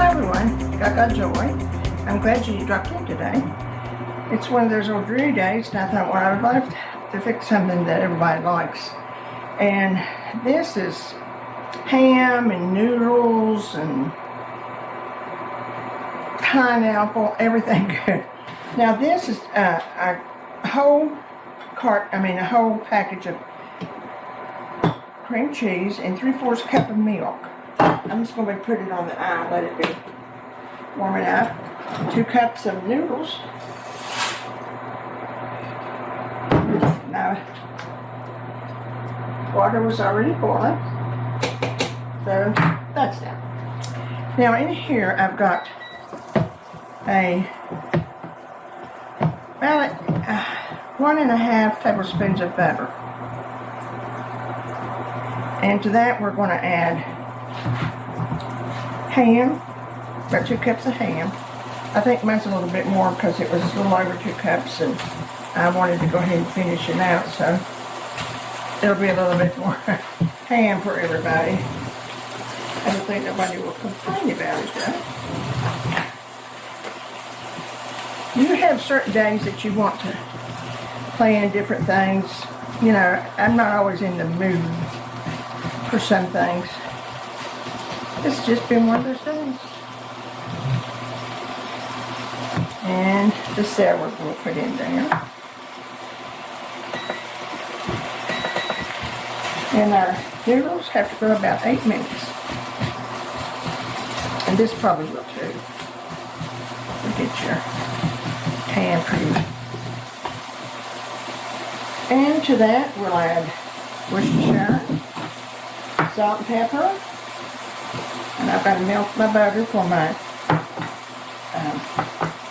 Hi everyone, Gagajoy. I'm glad you dropped in today. It's one of those old dreary days, and I thought, well, I would like to fix something that everybody likes. And this is ham and noodles and pineapple, everything good. Now this is a whole package of cream cheese and 3/4 cup of milk. I'm just going to put it on the eye, let it be warming up. 2 cups of noodles. Now, water was already boiling, so that's down. Now in here I've got about 1.5 tablespoons of butter. And to that we're going to add ham, about 2 cups of ham. I think mine's a little bit more because it was a little over 2 cups and I wanted to go ahead and finish it out, so it'll be a little bit more ham for everybody. I don't think nobody will complain about it though. You have certain days that you want to plan different things. You know, I'm not always in the mood for some things. It's just been one of those days. And the celery we'll put in there. And our noodles have to go about 8 minutes. And this probably will too. We'll get your ham pretty. And to that we'll add Worcestershire, salt and pepper. And I've got to melt my butter for my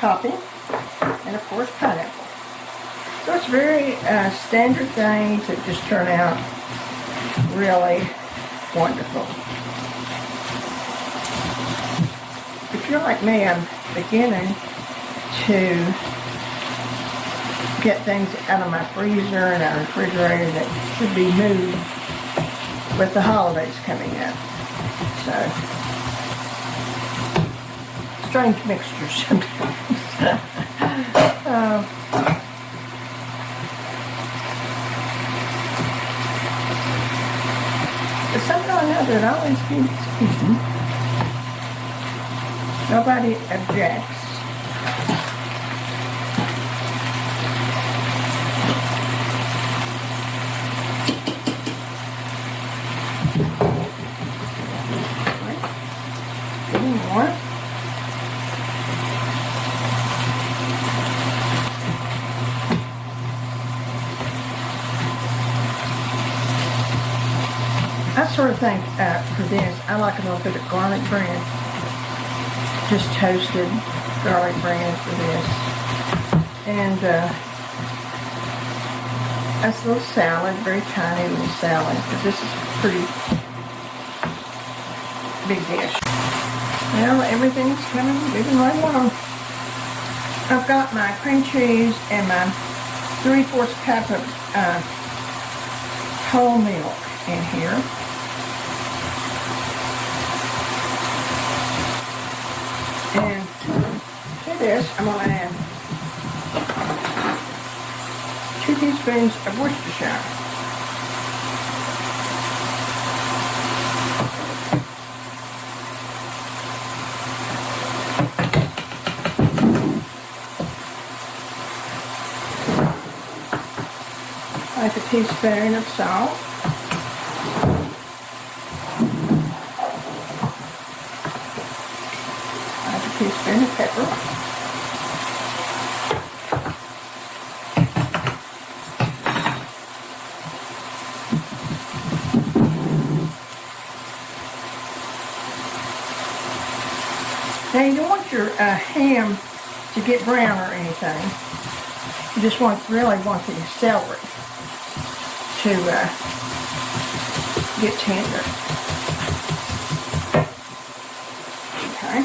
topping, and of course pineapple. So it's very standard things that just turn out really wonderful. If you're like me, I'm beginning to get things out of my freezer and our refrigerator that should be moved with the holidays coming up. So, strange mixtures sometimes. But somehow or another it always keeps eating. Nobody objects. More. I sort of think for this, I like a little bit of garlic bread. Just toasted garlic bread for this. And that's a little salad, very tiny little salad, because this is a pretty big dish. Well, everything's moving right along. I've got my cream cheese and my 3/4 cup of whole milk in here. And to this, I'm going to add 2 teaspoons of Worcestershire. Like a teaspoon of salt. Like a teaspoon of pepper. Now you don't want your ham to get brown or anything. You just really want the celery to get tender. Okay.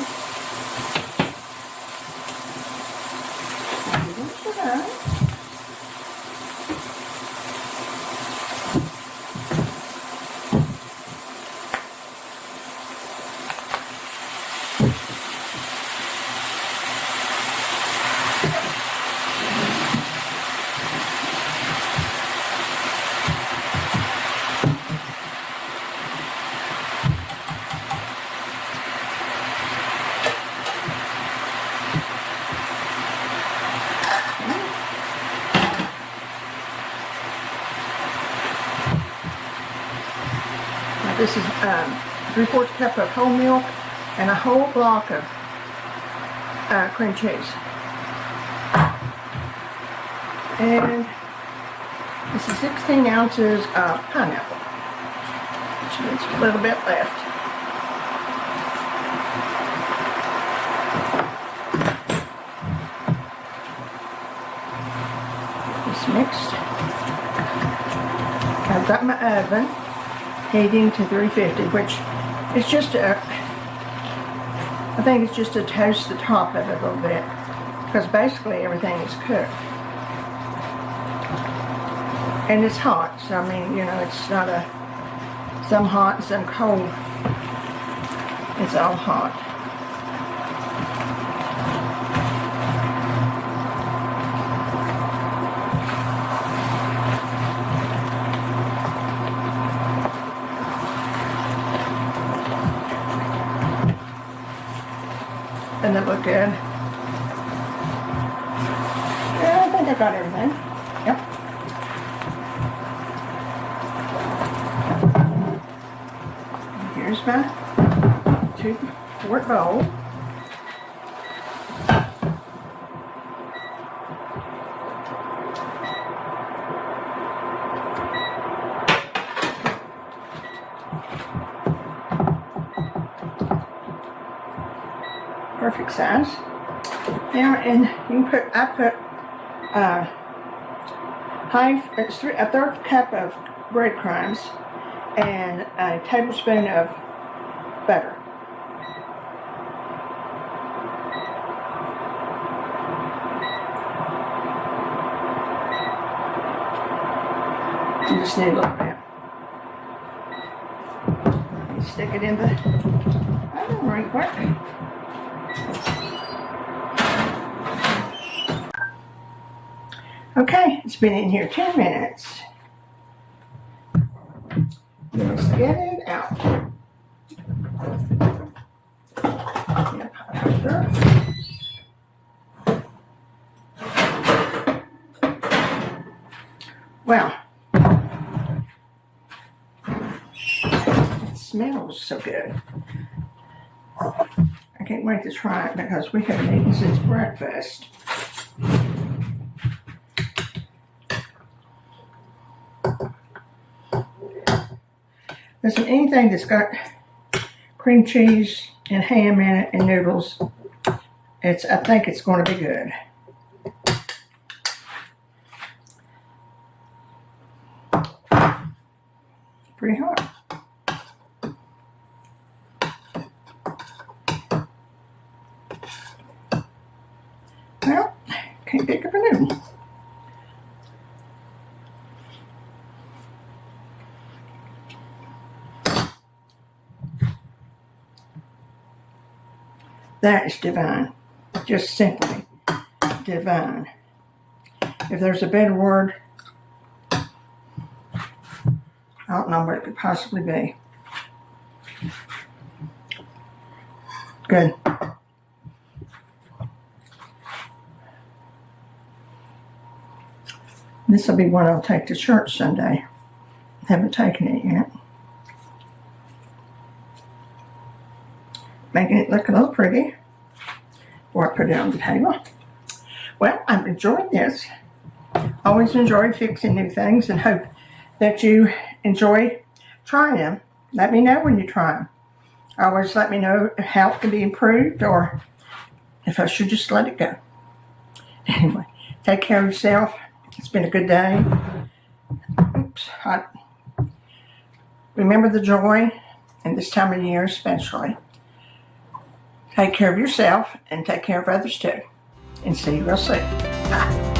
This is 3/4 cup of whole milk and a whole block of cream cheese. And this is 16 ounces of pineapple, which means a little bit left. This mixed. I've got my oven heating to 350, which is just I think it's just to toast the top of it a little bit, because basically everything is cooked. And it's hot, so I mean, you know, it's not some hot and some cold. It's all hot. Doesn't it look good? Yeah, I think I got everything. Yep. Here's my 2-quart bowl. Perfect size. Now, and you can put, I put a third cup of breadcrumbs and a tablespoon of butter. You just need a little bit. You stick it in the oven right quick. Okay, it's been in here 10 minutes. Let's get it out. Wow. It smells so good. I can't wait to try it because we haven't eaten since breakfast. Listen, anything that's got cream cheese and ham in it and noodles, I think it's going to be good. Pretty hot. Well, can't pick up a noodle. That is divine. Just simply divine. If there's a better word, I don't know what it could possibly be. Good. This will be one I'll take to church Sunday. Haven't taken it yet. Making it look a little pretty before I put it on the table. Well, I'm enjoying this. Always enjoy fixing new things and hope that you enjoy trying them. Let me know when you try them. Always let me know how it can be improved or if I should just let it go. Anyway, take care of yourself. It's been a good day. Oops, hot. Remember the joy in this time of year especially. Take care of yourself and take care of others too. And see you real soon. Bye.